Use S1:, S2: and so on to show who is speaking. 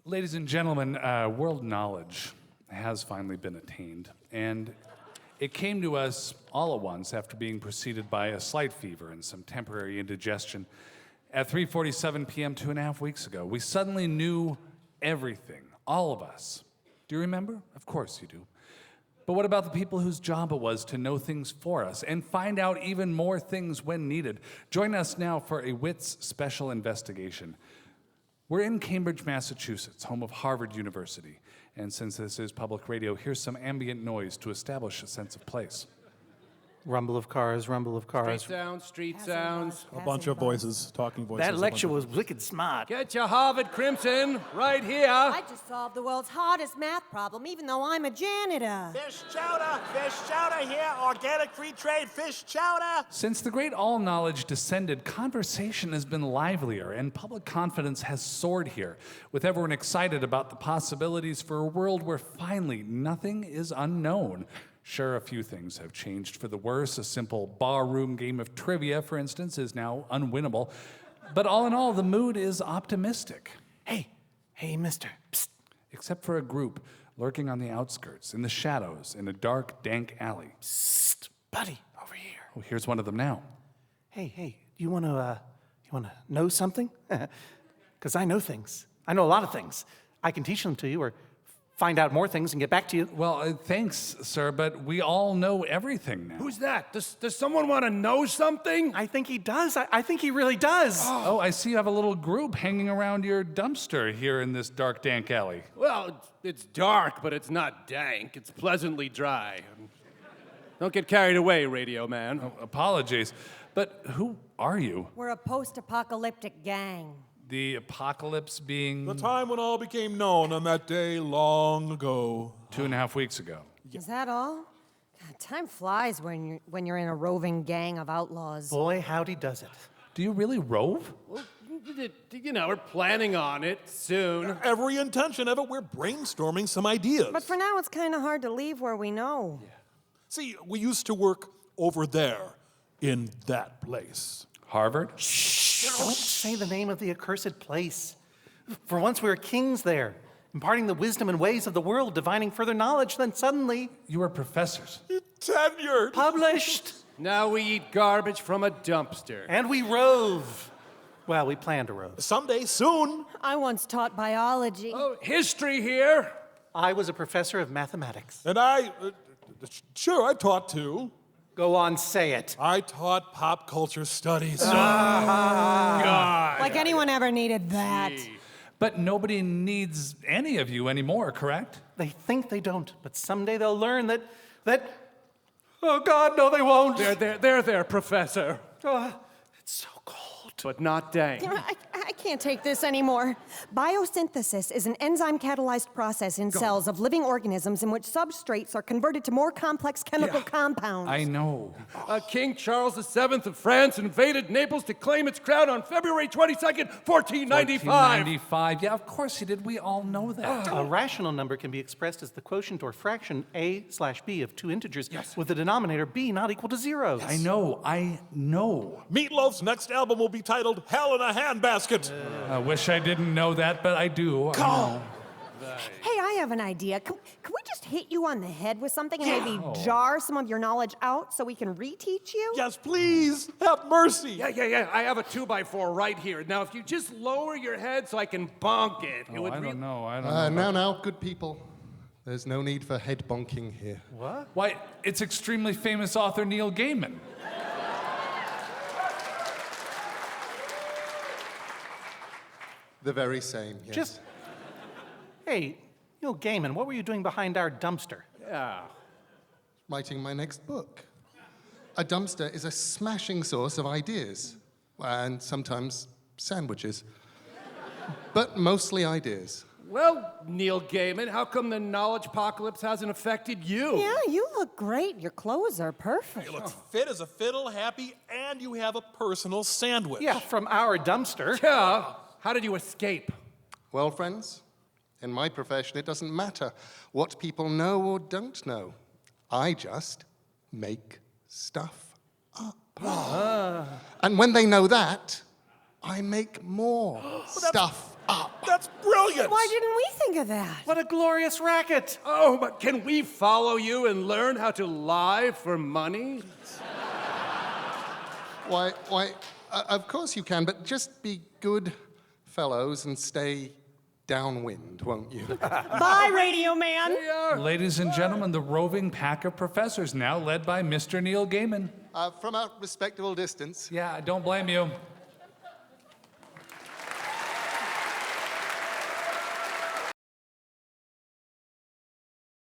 S1: Ladies and gentlemen, world knowledge has finally been attained, and it came to us all at once after being preceded by a slight fever and some temporary indigestion. At 3:47 p.m. 2.5 weeks ago, we suddenly knew everything, all of us. Do you remember? Of course you do. But what about the people whose job it was to know things for us and find out even more things when needed? Join us now for a Wits special investigation. We're in Cambridge, Massachusetts, home of Harvard University. And since this is public radio, here's some ambient noise to establish a sense of place.
S2: Rumble of cars, rumble of cars.
S3: Street sounds.
S4: A bunch of voices, talking voices.
S2: That lecture was wicked smart.
S3: Get your Harvard Crimson right here.
S5: I just solved the world's hardest math problem, even though I'm a janitor.
S6: Fish chowder here, organic free trade fish chowder.
S1: Since the great all-knowledge descended, conversation has been livelier and public confidence has soared here, with everyone excited about the possibilities for a world where finally nothing is unknown. Sure, a few things have changed for the worse. A simple barroom game of trivia, for instance, is now unwinnable. But all in all, the mood is optimistic.
S2: Hey, mister. Psst.
S1: Except for a group lurking on the outskirts, in the shadows, in a dark, dank alley.
S2: Psst, buddy, over here.
S1: Oh, here's one of them now.
S2: Hey, you wanna know something? Because I know things. I know a lot of things. I can teach them to you, or find out more things and get back to you.
S1: Well, thanks, sir, but we all know everything now.
S3: Who's that? Does someone want to know something?
S2: I think he does. I think he really does.
S1: Oh, I see you have a little group hanging around your dumpster here in this dark, dank alley.
S3: Well, it's dark, but it's not dank. It's pleasantly dry. Don't get carried away, radio man.
S1: Oh, apologies, but who are you?
S5: We're a post-apocalyptic gang.
S1: The apocalypse being
S4: The time when all became known on that day long ago.
S1: 2.5 weeks ago.
S5: Is that all? God, time flies when you're in a roving gang of outlaws.
S2: Boy, howdy does it.
S1: Do you really rove?
S3: Well, you know, we're planning on it soon.
S4: Every intention of it, we're brainstorming some ideas.
S5: But for now, it's kind of hard to leave where we know.
S4: See, we used to work over there, in that place.
S1: Harvard?
S2: Don't say the name of the accursed place. For once we were kings there, imparting the wisdom and ways of the world, divining further knowledge, then suddenly...
S1: You were professors.
S4: Tenured.
S2: Published!
S3: Now we eat garbage from a dumpster.
S2: And we rove. Well, we plan to rove.
S4: Someday, soon.
S5: I once taught biology.
S3: Oh, history here.
S2: I was a professor of mathematics.
S4: And sure, I taught too.
S2: Go on, say it.
S4: I taught pop culture studies.
S3: God.
S5: Like anyone ever needed that.
S1: But nobody needs any of you anymore, correct?
S2: They think they don't, but someday they'll learn that... Oh, God, no, they won't.
S3: There, Professor.
S2: It's so cold.
S3: But not dank.
S5: I can't take this anymore. Biosynthesis is an enzyme-catalyzed process in cells of living organisms in which substrates are converted to more complex chemical compounds.
S1: I know.
S3: King Charles VII of France invaded Naples to claim its crown on February 22nd, 1495.
S1: 1495. Yeah, of course he did. We all know that.
S2: A rational number can be expressed as the quotient or fraction a/b of two integers with the denominator b not equal to 0.
S1: I know.
S4: Meatloaf's next album will be titled Hell in a Handbasket.
S1: I wish I didn't know that, but I do.
S4: Come.
S5: Hey, I have an idea. Can we just hit you on the head with something and maybe jar some of your knowledge out so we can reteach you?
S4: Yes, please. Have mercy.
S3: Yeah. I have a 2x4 right here. Now, if you just lower your head so I can bonk it, it would
S1: I don't know.
S7: Now, good people. There's no need for head bonking here.
S2: What?
S1: Why, it's extremely famous author Neil Gaiman.
S7: The very same, yes.
S2: Hey, Gaiman, what were you doing behind our dumpster?
S3: Yeah.
S7: Writing my next book. A dumpster is a smashing source of ideas, and sometimes sandwiches. But mostly ideas.
S3: Well, Neil Gaiman, how come the Knowledgepocalypse hasn't affected you?
S5: Yeah, you look great. Your clothes are perfect.
S4: You look fit as a fiddle, happy, and you have a personal sandwich.
S2: Yeah, from our dumpster.
S3: Yeah. How did you escape?
S7: Well, friends, in my profession, it doesn't matter what people know or don't know. I just make stuff up. And when they know that, I make more stuff
S4: up. That's brilliant.
S5: Why didn't we think of that?
S2: What a glorious racket!
S3: Oh, but can we follow you and learn how to lie for money?
S7: Why, of course you can, but just be good fellows and stay downwind, won't you?
S5: Bye, Radio Man.
S1: Ladies and gentlemen, the roving pack of professors, now led by Mr. Neil Gaiman.
S7: From a respectable distance.
S1: Yeah, I don't blame you.